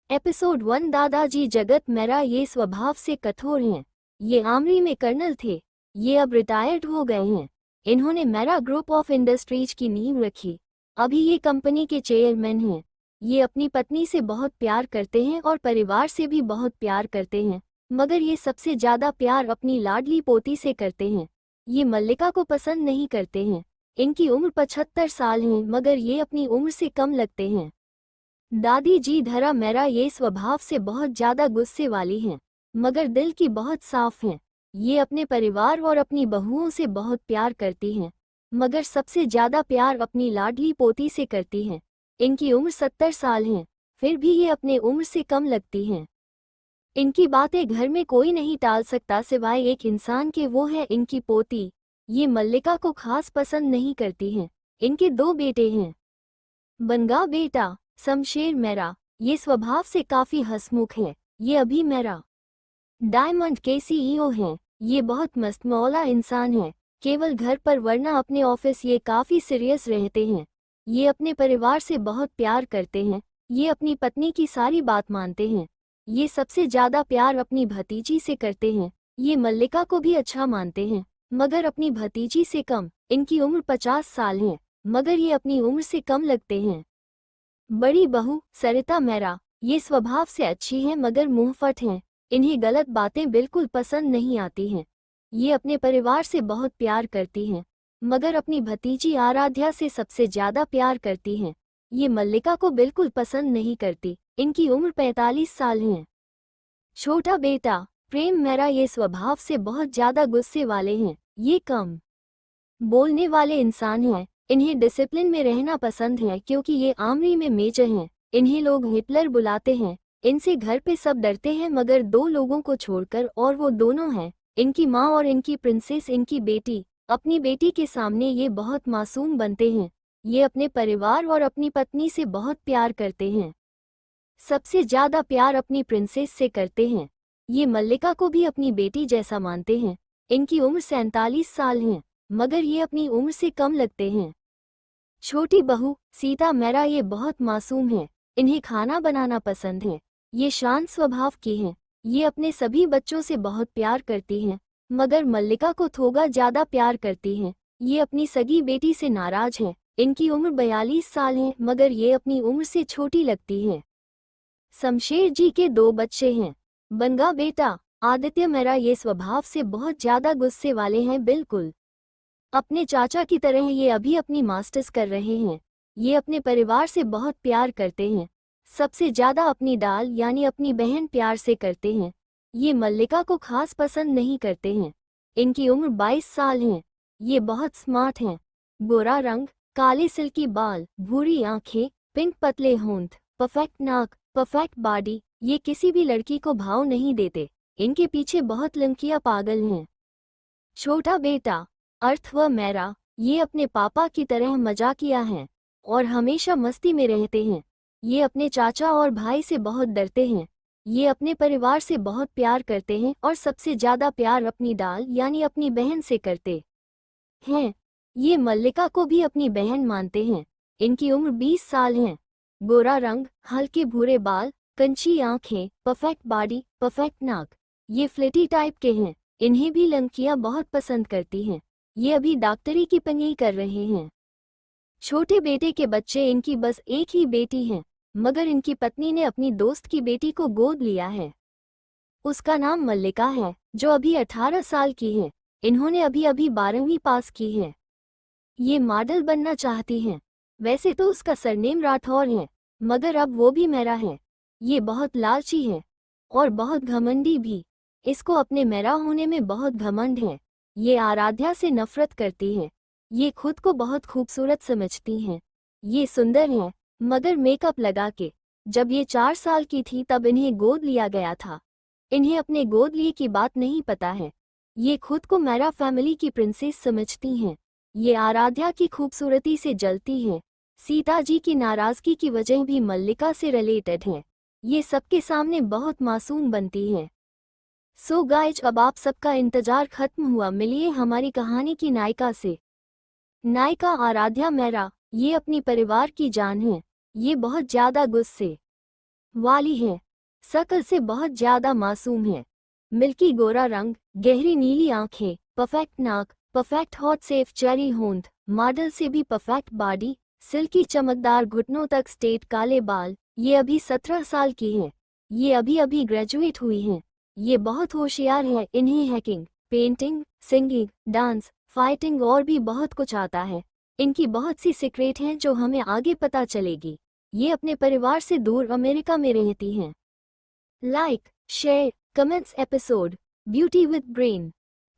Episode 1। दादाजी जगत मेरा ये स्वभाव से कठोर हैं। ये आर्मी में कर्नल थे। ये अब रिटायर्ड हो गए हैं। इन्होंने मेरा ग्रुप ऑफ इंडस्ट्रीज की नींव रखी। अभी ये कंपनी के चेयरमैन हैं। ये अपनी पत्नी से बहुत प्यार करते हैं और परिवार से भी बहुत प्यार करते हैं, मगर ये सबसे ज़्यादा प्यार अपनी लाडली पोती से करते हैं। ये मल्लिका को पसंद नहीं करते हैं। इनकी उम्र 75 साल है, मगर ये अपनी उम्र से कम लगते हैं। दादी जी धरा मेरा ये स्वभाव से बहुत ज़्यादा गुस्से वाली हैं, मगर दिल की बहुत साफ हैं। ये अपने परिवार और अपनी बहुओं से बहुत प्यार करती हैं, मगर सबसे ज़्यादा प्यार अपनी लाडली पोती से करती हैं। इनकी उम्र 70 साल है, फिर भी ये अपने उम्र से कम लगती हैं। इनकी बातें घर में कोई नहीं टाल सकता सिवाय एक इंसान के, वो है इनकी पोती। ये मल्लिका को खास पसंद नहीं करती हैं। इनके 2 बेटे हैं। बनगा बेटा शमशेर मेरा, ये स्वभाव से काफ़ी हंसमुख है। ये अभी मेरा डायमंड के सीईओ हैं। ये बहुत मस्तमौला इंसान है, केवल घर पर वरना अपने ऑफिस ये काफ़ी सीरियस रहते हैं। ये अपने परिवार से बहुत प्यार करते हैं। ये अपनी पत्नी की सारी बात मानते हैं। ये सबसे ज़्यादा प्यार अपनी भतीजी से करते हैं। ये मल्लिका को भी अच्छा मानते हैं, मगर अपनी भतीजी से कम। इनकी उम्र 50 साल है, मगर ये अपनी उम्र से कम लगते हैं। बड़ी बहू सरिता मेरा, ये स्वभाव से अच्छी हैं मगर मुंहफट हैं। इन्हें गलत बातें बिल्कुल पसंद नहीं आती हैं। ये अपने परिवार से बहुत प्यार करती हैं, मगर अपनी भतीजी आराध्या से सबसे ज़्यादा प्यार करती हैं। ये मल्लिका को बिल्कुल पसंद नहीं करती। इनकी उम्र 45 साल है। छोटा बेटा प्रेम मेरा, ये स्वभाव से बहुत ज़्यादा गुस्से वाले हैं। ये कम बोलने वाले इंसान हैं। इन्हें डिसिप्लिन में रहना पसंद है क्योंकि ये आर्मी में मेजर हैं। इन्हें लोग हिटलर बुलाते हैं। इनसे घर पे सब डरते हैं मगर 2 लोगों को छोड़कर, और वो दोनों हैं इनकी माँ और इनकी प्रिंसेस, इनकी बेटी। अपनी बेटी के सामने ये बहुत मासूम बनते हैं। ये अपने परिवार और अपनी पत्नी से बहुत प्यार करते हैं। सबसे ज़्यादा प्यार अपनी प्रिंसेस से करते हैं। ये मल्लिका को भी अपनी बेटी जैसा मानते हैं। इनकी उम्र 47 साल है, मगर ये अपनी उम्र से कम लगते हैं। छोटी बहू सीता मेरा, ये बहुत मासूम है। इन्हें खाना बनाना पसंद है। ये शांत स्वभाव की हैं। ये अपने सभी बच्चों से बहुत प्यार करती हैं, मगर मल्लिका को थोड़ा ज़्यादा प्यार करती हैं। ये अपनी सगी बेटी से नाराज हैं। इनकी उम्र 42 साल है, मगर ये अपनी उम्र से छोटी लगती है। शमशेर जी के 2 बच्चे हैं। बनगा बेटा आदित्य मेरा, ये स्वभाव से बहुत ज़्यादा गुस्से वाले हैं। बिल्कुल अपने चाचा की तरह ये अभी अपनी मास्टर्स कर रहे हैं। ये अपने परिवार से बहुत प्यार करते हैं। सबसे ज़्यादा अपनी डाल यानी अपनी बहन प्यार से करते हैं। ये मल्लिका को खास पसंद नहीं करते हैं। इनकी उम्र 22 साल है। ये बहुत स्मार्ट हैं। गोरा रंग, काले सिल्की बाल, भूरी आंखें, पिंक पतले होंठ, परफेक्ट नाक, परफेक्ट बॉडी। ये किसी भी लड़की को भाव नहीं देते। इनके पीछे बहुत लड़कियां पागल हैं। छोटा बेटा अर्थव मेरा, ये अपने पापा की तरह मजाकिया हैं और हमेशा मस्ती में रहते हैं। ये अपने चाचा और भाई से बहुत डरते हैं। ये अपने परिवार से बहुत प्यार करते हैं और सबसे ज़्यादा प्यार अपनी डाल यानी अपनी बहन से करते हैं। ये मल्लिका को भी अपनी बहन मानते हैं। इनकी उम्र 20 साल है। गोरा रंग, हल्के भूरे बाल, कंची आंखें, परफेक्ट बॉडी, परफेक्ट नाक। ये फ्लिटी टाइप के हैं। इन्हें भी लड़कियां बहुत पसंद करती हैं। ये अभी डॉक्टरी की पढ़ाई कर रहे हैं। छोटे बेटे के बच्चे, इनकी बस एक ही बेटी है, मगर इनकी पत्नी ने अपनी दोस्त की बेटी को गोद लिया है। उसका नाम मल्लिका है, जो अभी 18 साल की है। इन्होंने अभी अभी 12वीं पास की है। ये मॉडल बनना चाहती हैं। वैसे तो उसका सरनेम राठौर है, मगर अब वो भी मेरा है। ये बहुत लालची है और बहुत घमंडी भी। इसको अपने मेरा होने में बहुत घमंड है। ये आराध्या से नफरत करती है। ये खुद को बहुत खूबसूरत समझती हैं। ये सुंदर हैं, मगर मेकअप लगा के। जब ये 4 साल की थी तब इन्हें गोद लिया गया था। इन्हें अपने गोद लिए की बात नहीं पता है। ये खुद को मेरा फैमिली की प्रिंसेस समझती हैं। ये आराध्या की खूबसूरती से जलती हैं। सीता जी की नाराज़गी की वजह भी मल्लिका से रिलेटेड है। ये सबके सामने बहुत मासूम बनती हैं। सो गाइज, अब आप सबका इंतजार खत्म हुआ। मिलिए हमारी कहानी की नायिका से। नायिका आराध्या मेरा, ये अपनी परिवार की जान है। ये बहुत ज़्यादा गुस्से वाली है। शक्ल से बहुत ज्यादा मासूम है। मिल्की गोरा रंग, गहरी नीली आंखें, परफेक्ट नाक, परफेक्ट हॉट सेफ चेरी होंठ, मॉडल से भी परफेक्ट बॉडी, सिल्की चमकदार घुटनों तक स्ट्रेट काले बाल। ये अभी 17 साल की है। ये अभी अभी ग्रेजुएट हुई हैं। ये बहुत होशियार है। इन्हें hacking, painting, singing, dance, fighting और भी बहुत कुछ आता है। इनकी बहुत सी सीक्रेट हैं जो हमें आगे पता चलेगी। ये अपने परिवार से दूर अमेरिका में रहती हैं। Like, share, comments episode beauty with brain.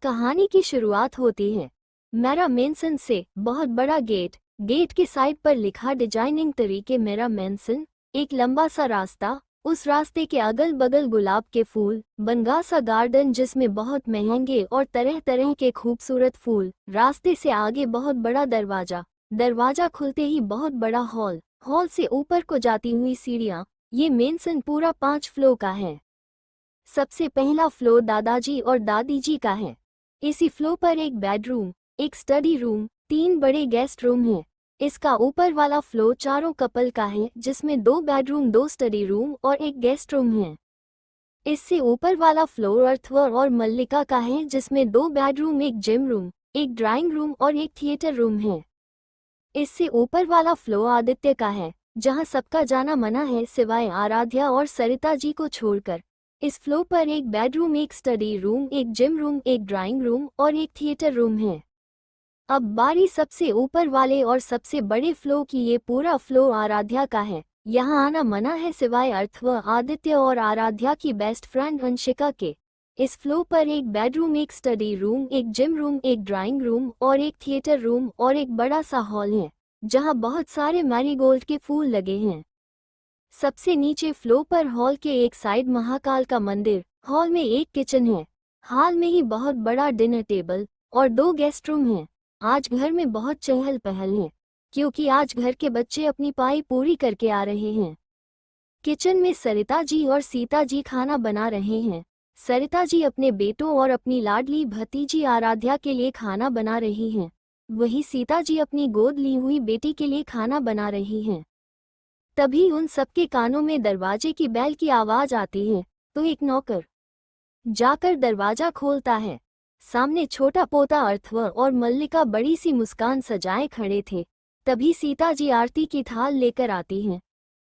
कहानी की शुरुआत होती है मैरा मेंसन से। बहुत बड़ा गेट, गेट के साइड पर लिखा डिजाइनिंग तरीके मैरा मेंसन। एक लंबा सा रास्ता, उस रास्ते के अगल बगल गुलाब के फूल, बनगा सा गार्डन जिसमें बहुत महंगे और तरह तरह के खूबसूरत फूल। रास्ते से आगे बहुत बड़ा दरवाजा, दरवाजा खुलते ही बहुत बड़ा हॉल, हॉल से ऊपर को जाती हुई सीढ़ियाँ। ये मेंसन पूरा 5 फ्लोर का है। सबसे पहला फ्लोर दादाजी और दादी जी का है। इसी फ्लोर पर एक बेडरूम, एक स्टडी रूम, 3 बड़े गेस्ट रूम हैं। इसका ऊपर वाला फ्लोर चारों कपल का है जिसमें 2 बेडरूम, 2 स्टडी रूम और एक गेस्ट रूम है। इससे ऊपर वाला फ्लोर अर्थवर और मल्लिका का है जिसमें 2 बेडरूम, एक जिम रूम, एक ड्राइंग रूम और एक थिएटर रूम है। इससे ऊपर वाला फ्लोर आदित्य का है जहां सबका जाना मना है सिवाय आराध्या और सरिता जी को छोड़कर। इस फ्लोर पर एक बेडरूम, एक स्टडी रूम, एक जिम रूम, एक ड्राइंग रूम और एक थिएटर रूम है। अब बारी सबसे ऊपर वाले और सबसे बड़े फ्लोर की। ये पूरा फ्लोर आराध्या का है। यहाँ आना मना है सिवाय अर्थव, आदित्य और आराध्या की बेस्ट फ्रेंड अंशिका के। इस फ्लोर पर एक बेडरूम, एक स्टडी रूम, एक जिम रूम, एक ड्राइंग रूम और एक थिएटर रूम और एक बड़ा सा हॉल है जहाँ बहुत सारे मैरीगोल्ड के फूल लगे हैं। सबसे नीचे फ्लोर पर हॉल के एक साइड महाकाल का मंदिर, हॉल में एक किचन है, हॉल में ही बहुत बड़ा डिनर टेबल और 2 गेस्ट रूम हैं। आज घर में बहुत चहल पहल है क्योंकि आज घर के बच्चे अपनी पाई पूरी करके आ रहे हैं। किचन में सरिता जी और सीता जी खाना बना रहे हैं। सरिता जी अपने बेटों और अपनी लाडली भतीजी आराध्या के लिए खाना बना रही हैं। वहीं सीता जी अपनी गोद ली हुई बेटी के लिए खाना बना रही हैं। तभी उन सबके कानों में दरवाजे की बेल की आवाज आती है तो एक नौकर जाकर दरवाजा खोलता है। सामने छोटा पोता अर्थव और मल्लिका बड़ी सी मुस्कान सजाए खड़े थे। तभी सीता जी आरती की थाल लेकर आती हैं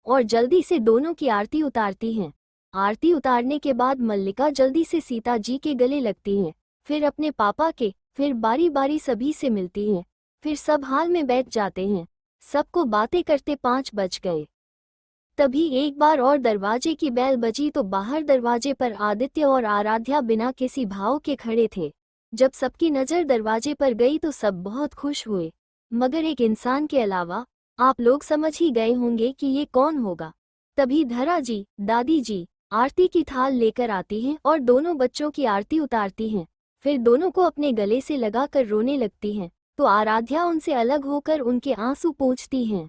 और जल्दी से दोनों की आरती उतारती हैं। आरती उतारने के बाद मल्लिका जल्दी से सीता जी के गले लगती हैं, फिर अपने पापा के, फिर बारी बारी सभी से मिलती हैं, फिर सब हाल में बैठ जाते हैं। सबको बातें करते 5 बज गए। तभी एक बार और दरवाजे की बेल बजी तो बाहर दरवाजे पर आदित्य और आराध्या बिना किसी भाव के खड़े थे। जब सबकी नज़र दरवाजे पर गई तो सब बहुत खुश हुए, मगर एक इंसान के अलावा। आप लोग समझ ही गए होंगे कि ये कौन होगा। तभी धरा जी, दादी जी आरती की थाल लेकर आती हैं और दोनों बच्चों की आरती उतारती हैं। फिर दोनों को अपने गले से लगाकर रोने लगती हैं तो आराध्या उनसे अलग होकर उनके आंसू पोंछती हैं।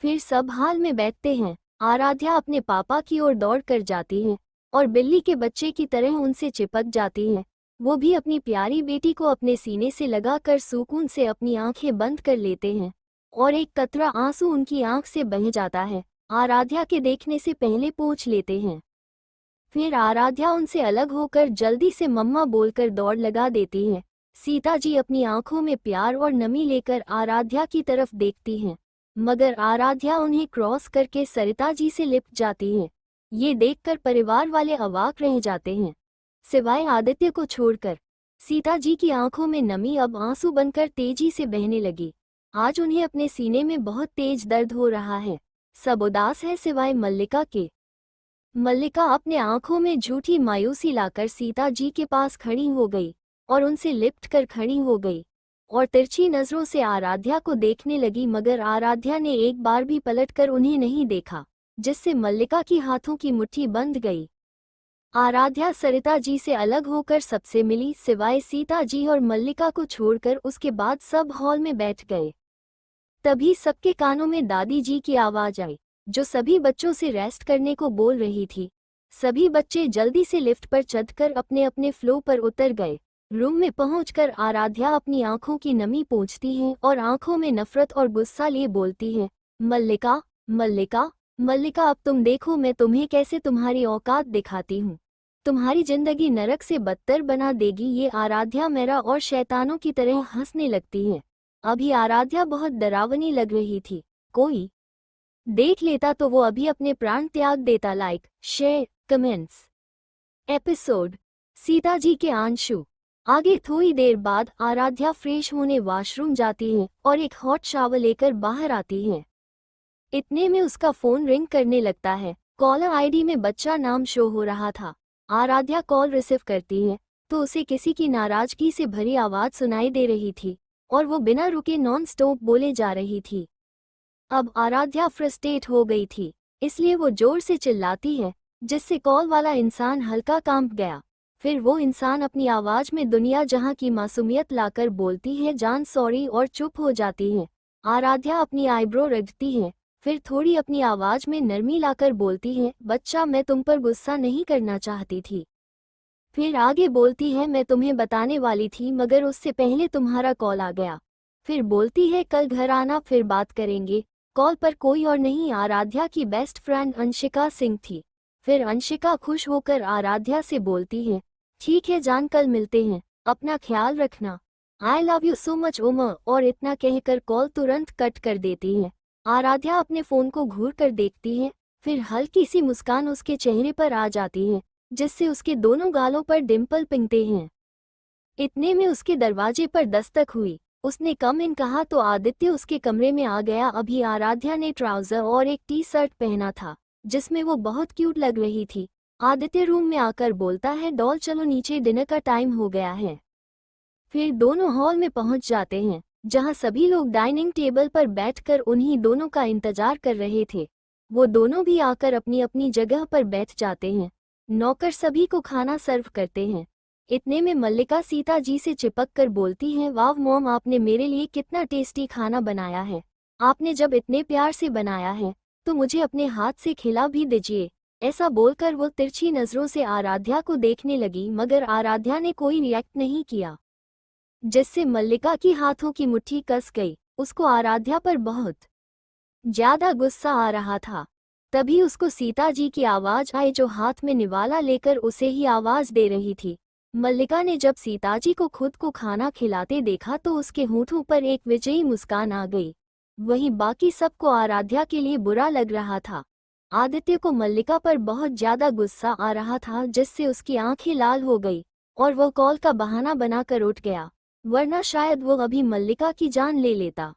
फिर सब हाल में बैठते हैं। आराध्या अपने पापा की ओर दौड़ कर जाती है और बिल्ली के बच्चे की तरह उनसे चिपक जाती है। वो भी अपनी प्यारी बेटी को अपने सीने से लगाकर सुकून से अपनी आंखें बंद कर लेते हैं और एक कतरा आंसू उनकी आंख से बह जाता है। आराध्या के देखने से पहले पोंछ लेते हैं। फिर आराध्या उनसे अलग होकर जल्दी से मम्मा बोलकर दौड़ लगा देती है। सीता जी अपनी आंखों में प्यार और नमी लेकर आराध्या की तरफ देखती हैं, मगर आराध्या उन्हें क्रॉस करके सरिता जी से लिपट जाती है। ये देखकर परिवार वाले अवाक रह जाते हैं, सिवाय आदित्य को छोड़कर। सीता जी की आंखों में नमी अब आंसू बनकर तेजी से बहने लगी। आज उन्हें अपने सीने में बहुत तेज दर्द हो रहा है। सब उदास है सिवाय मल्लिका के। मल्लिका अपने आंखों में झूठी मायूसी लाकर सीता जी के पास खड़ी हो गई और उनसे लिपट कर खड़ी हो गई और तिरछी नजरों से आराध्या को देखने लगी, मगर आराध्या ने एक बार भी पलटकर उन्हें नहीं देखा, जिससे मल्लिका की हाथों की मुट्ठी बंध गई। आराध्या सरिता जी से अलग होकर सबसे मिली, सिवाय सीता जी और मल्लिका को छोड़कर। उसके बाद सब हॉल में बैठ गए। तभी सबके कानों में दादी जी की आवाज आई, जो सभी बच्चों से रेस्ट करने को बोल रही थी। सभी बच्चे जल्दी से लिफ्ट पर चढ़कर अपने अपने फ्लोर पर उतर गए। रूम में पहुंचकर आराध्या अपनी आंखों की नमी पोंछती है और आंखों में नफरत और गुस्सा लिए बोलती है, मल्लिका, मल्लिका, मल्लिका अब तुम देखो मैं तुम्हें कैसे तुम्हारी औकात दिखाती हूँ। तुम्हारी जिंदगी नरक से बदतर बना देगी। ये आराध्या मेरा और शैतानों की तरह हंसने लगती है। अभी आराध्या बहुत डरावनी लग रही थी। कोई देख लेता तो वो अभी अपने प्राण त्याग देता। Like share comments. Episode Sita ji के आंशु। आगे थोड़ी देर बाद आराध्या फ्रेश होने वॉशरूम जाती है और एक हॉट शावर लेकर बाहर आती है। इतने में उसका फोन रिंग करने लगता है। कॉलर आईडी में बच्चा नाम शो हो रहा था। आराध्या कॉल रिसीव करती है तो उसे किसी की नाराजगी से भरी आवाज सुनाई दे रही थी और वो बिना रुके नॉन स्टॉप बोले जा रही थी। अब आराध्या फ्रस्ट्रेट हो गई थी, इसलिए वो जोर से चिल्लाती है जिससे कॉल वाला इंसान हल्का कांप गया। फिर वो इंसान अपनी आवाज में दुनिया जहां की मासूमियत लाकर बोलती है जान सॉरी और चुप हो जाती है। आराध्या अपनी आईब्रो रगड़ती है, फिर थोड़ी अपनी आवाज में नरमी लाकर बोलती है बच्चा मैं तुम पर गुस्सा नहीं करना चाहती थी। फिर आगे बोलती है मैं तुम्हें बताने वाली थी मगर उससे पहले तुम्हारा कॉल आ गया। फिर बोलती है कल घर आना फिर बात करेंगे। कॉल पर कोई और नहीं आराध्या की बेस्ट फ्रेंड अंशिका सिंह थी। फिर अंशिका खुश होकर आराध्या से बोलती है ठीक है जान कल मिलते हैं, अपना ख्याल रखना, I love you so much Uma. और इतना कहकर कॉल तुरंत कट कर देती है। आराध्या अपने फोन को घूर कर देखती है, फिर हल्की सी मुस्कान उसके चेहरे पर आ जाती है जिससे उसके दोनों गालों पर डिंपल पिंगते हैं। इतने में उसके दरवाजे पर दस्तक हुई। उसने कम इन कहा तो आदित्य उसके कमरे में आ गया। अभी आराध्या ने ट्राउजर और एक टी शर्ट पहना था जिसमें वो बहुत क्यूट लग रही थी। आदित्य रूम में आकर बोलता है डॉल चलो नीचे डिनर का टाइम हो गया है। फिर दोनों हॉल में पहुंच जाते हैं जहां सभी लोग डाइनिंग टेबल पर बैठकर उन्हीं दोनों का इंतजार कर रहे थे। वो दोनों भी आकर अपनी अपनी जगह पर बैठ जाते हैं। नौकर सभी को खाना सर्व करते हैं। इतने में मल्लिका सीता जी से चिपक कर बोलती है वाव मॉम आपने मेरे लिए कितना टेस्टी खाना बनाया है। आपने जब इतने प्यार से बनाया है तो मुझे अपने हाथ से खिला भी दीजिए। ऐसा बोलकर वो तिरछी नजरों से आराध्या को देखने लगी मगर आराध्या ने कोई रिएक्ट नहीं किया जिससे मल्लिका की हाथों की मुट्ठी कस गई। उसको आराध्या पर बहुत ज्यादा गुस्सा आ रहा था। तभी उसको सीता जी की आवाज आई जो हाथ में निवाला लेकर उसे ही आवाज दे रही थी। मल्लिका ने जब सीता जी को खुद को खाना खिलाते देखा तो उसके होठों पर एक विजयी मुस्कान आ गई। वहीं बाकी सबको आराध्या के लिए बुरा लग रहा था। आदित्य को मल्लिका पर बहुत ज्यादा गुस्सा आ रहा था जिससे उसकी आंखें लाल हो गई और वो कॉल का बहाना बनाकर उठ गया, वरना शायद वो अभी मल्लिका की जान ले लेता।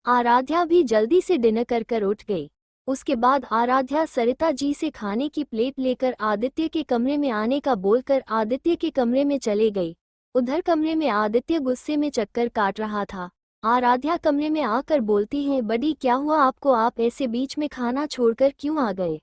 आराध्या भी जल्दी से डिनर कर उठ गई। उसके बाद आराध्या सरिता जी से खाने की प्लेट लेकर आदित्य के कमरे में आने का बोलकर आदित्य के कमरे में चले गई। उधर कमरे में आदित्य गुस्से में चक्कर काट रहा था। आराध्या कमरे में आकर बोलती है बडी क्या हुआ आपको, आप ऐसे बीच में खाना छोड़कर क्यों आ गए।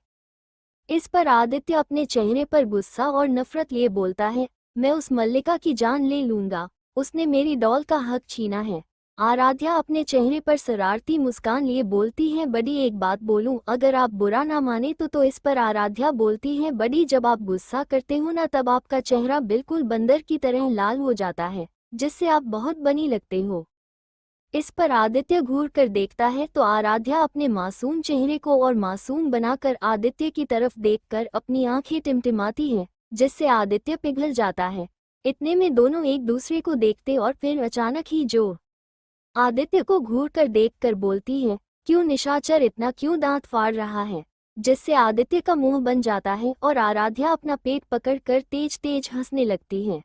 इस पर आदित्य अपने चेहरे पर गुस्सा और नफरत लिए बोलता है मैं उस मल्लिका की जान ले लूंगा, उसने मेरी डॉल का हक छीना है। आराध्या अपने चेहरे पर शरारती मुस्कान लिए बोलती है बडी एक बात बोलूं, अगर आप बुरा ना माने तो इस पर आराध्या बोलती है बडी जब आप गुस्सा करते हो ना तब आपका चेहरा बिल्कुल बंदर की तरह लाल हो जाता है जिससे आप बहुत बनी लगते हो। इस पर आदित्य घूर कर देखता है तो आराध्या अपने मासूम चेहरे को और मासूम बनाकर आदित्य की तरफ देखकर अपनी आंखें टिमटिमाती है जिससे आदित्य पिघल जाता है। इतने में दोनों एक दूसरे को देखते और फिर अचानक ही जो आदित्य को घूर कर देखकर बोलती है क्यों निशाचर इतना क्यों दांत फाड़ रहा है, जिससे आदित्य का मुंह बन जाता है और आराध्या अपना पेट पकड़कर तेज तेज हंसने लगती है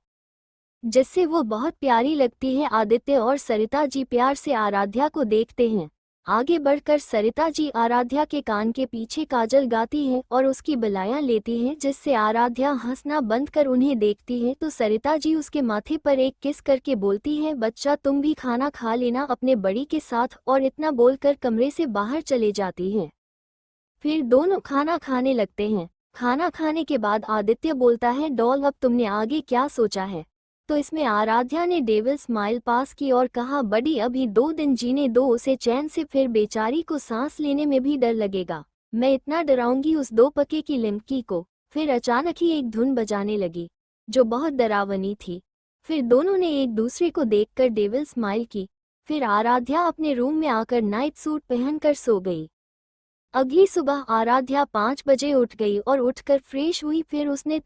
जिससे वो बहुत प्यारी लगती है। आदित्य और सरिता जी प्यार से आराध्या को देखते हैं। आगे बढ़कर सरिता जी आराध्या के कान के पीछे काजल गाती है और उसकी बलायां लेती है जिससे आराध्या हंसना बंद कर उन्हें देखती है तो सरिता जी उसके माथे पर एक किस करके बोलती है बच्चा तुम भी खाना खा लेना अपने बड़ी के साथ, और इतना बोलकर कमरे से बाहर चले जाती है। फिर दोनों खाना खाने लगते हैं। खाना खाने के बाद आदित्य बोलता है डॉल अब तुमने आगे क्या सोचा है। तो इसमें आराध्या ने डेविल स्माइल पास की और कहा बड़ी अभी 2 दिन जीने दो उसे चैन से, फिर बेचारी को सांस लेने में भी डर लगेगा, मैं इतना डराऊंगी उस 2 पके की लिमकी को। फिर अचानक ही एक धुन बजाने लगी जो बहुत डरावनी थी। फिर दोनों ने एक दूसरे को देखकर डेविल स्माइल की। फिर आराध्या अपने रूम में आकर नाइट सूट पहनकर सो गई। अगली सुबह आराध्या 5 बजे उठ गई और उठकर फ्रेश हुई। फिर उसने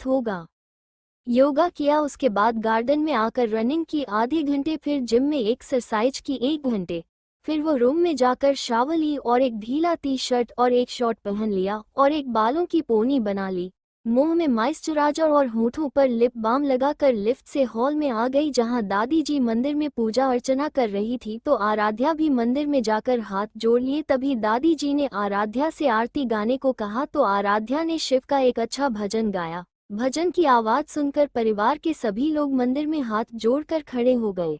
योगा किया। उसके बाद गार्डन में आकर रनिंग की आधे घंटे, फिर जिम में एक्सरसाइज की 1 घंटे। फिर वो रूम में जाकर शावर ली और एक ढीला टी शर्ट और एक शॉर्ट पहन लिया और एक बालों की पोनी बना ली। मुंह में मॉइस्चराइजर और होठों पर लिप बाम लगाकर लिफ्ट से हॉल में आ गई, जहां दादी जी मंदिर में पूजा अर्चना कर रही थी। तो आराध्या भी मंदिर में जाकर हाथ जोड़ लिए। तभी दादी जी ने आराध्या से आरती गाने को कहा, तो आराध्या ने शिव का एक अच्छा भजन गाया। भजन की आवाज सुनकर परिवार के सभी लोग मंदिर में हाथ जोड़कर खड़े हो गए।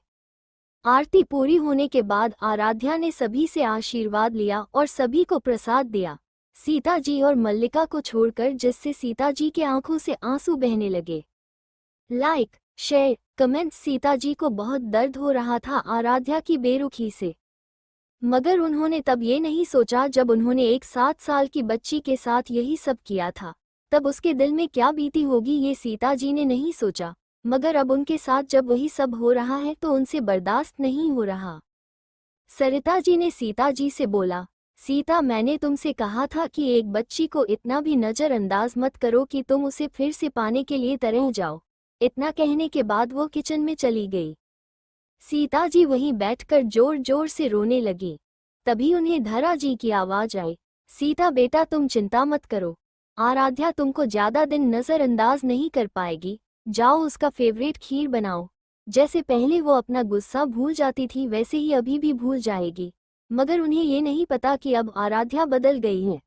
आरती पूरी होने के बाद आराध्या ने सभी से आशीर्वाद लिया और सभी को प्रसाद दिया, सीता जी और मल्लिका को छोड़कर, जिससे सीता जी के आंखों से आंसू बहने लगे। Like, share, comment. Sita ji को बहुत दर्द हो रहा था आराध्या की बेरुखी से, मगर उन्होंने तब ये नहीं सोचा जब उन्होंने एक 7 साल की बच्ची के साथ यही सब किया था, तब उसके दिल में क्या बीती होगी ये सीता जी ने नहीं सोचा। मगर अब उनके साथ जब वही सब हो रहा है तो उनसे बर्दाश्त नहीं हो रहा। सरिता जी ने सीता जी से बोला, सीता, मैंने तुमसे कहा था कि एक बच्ची को इतना भी नज़रअंदाज मत करो कि तुम उसे फिर से पाने के लिए तरह जाओ। इतना कहने के बाद वो किचन में चली गई। सीता जी वहीं बैठकर जोर जोर से रोने लगी। तभी उन्हें धरा जी की आवाज आई, सीता बेटा तुम चिंता मत करो, आराध्या तुमको ज्यादा दिन नज़रअंदाज नहीं कर पाएगी। जाओ उसका फेवरेट खीर बनाओ। जैसे पहले वो अपना गुस्सा भूल जाती थी वैसे ही अभी भी भूल जाएगी। मगर उन्हें ये नहीं पता कि अब आराध्या बदल गई है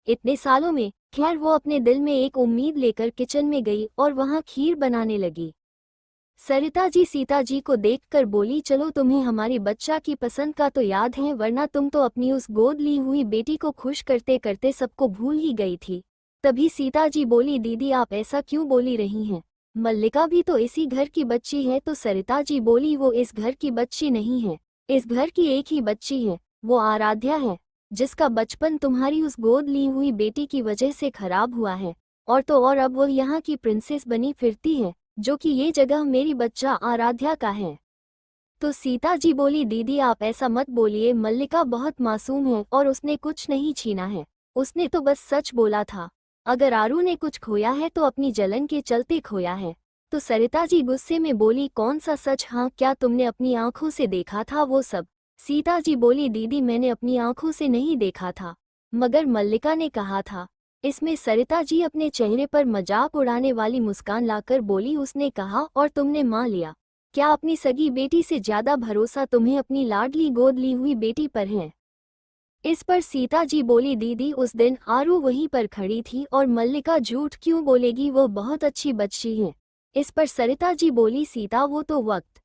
इतने सालों में। खैर, वो अपने दिल में एक उम्मीद लेकर किचन में गई और वहां खीर बनाने लगी। सरिता जी सीता जी को देखकर बोली, चलो तुम्हें हमारी बच्चा की पसंद का तो याद है, वरना तुम तो अपनी उस गोद ली हुई बेटी को खुश करते करते सबको भूल ही गई थी। तभी सीता जी बोली, दीदी आप ऐसा क्यों बोली रही हैं? मल्लिका भी तो इसी घर की बच्ची है। तो सरिता जी बोली, वो इस घर की बच्ची नहीं है, इस घर की एक ही बच्ची है, वो आराध्या है, जिसका बचपन तुम्हारी उस गोद ली हुई बेटी की वजह से खराब हुआ है। और तो और अब वो यहाँ की प्रिंसेस बनी फिरती है, जो कि ये जगह मेरी बच्चा आराध्या का है। तो सीता जी बोली, दीदी आप ऐसा मत बोलिए, मल्लिका बहुत मासूम है और उसने कुछ नहीं छीना है, उसने तो बस सच बोला था। अगर आरू ने कुछ खोया है तो अपनी जलन के चलते खोया है। तो सरिता जी गुस्से में बोली, कौन सा सच? हाँ, क्या तुमने अपनी आंखों से देखा था वो सब? सीता जी बोली, दीदी मैंने अपनी आंखों से नहीं देखा था, मगर मल्लिका ने कहा था। इसमें सरिता जी अपने चेहरे पर मजाक उड़ाने वाली मुस्कान लाकर बोली, उसने कहा और तुमने मान लिया। क्या अपनी सगी बेटी से ज्यादा भरोसा तुम्हें अपनी लाडली गोद ली हुई बेटी पर है? इस पर सीता जी बोली, दीदी उस दिन आरू वहीं पर खड़ी थी और मल्लिका झूठ क्यों बोलेगी, वो बहुत अच्छी बच्ची है। इस पर सरिता जी बोली, सीता वो तो वक्त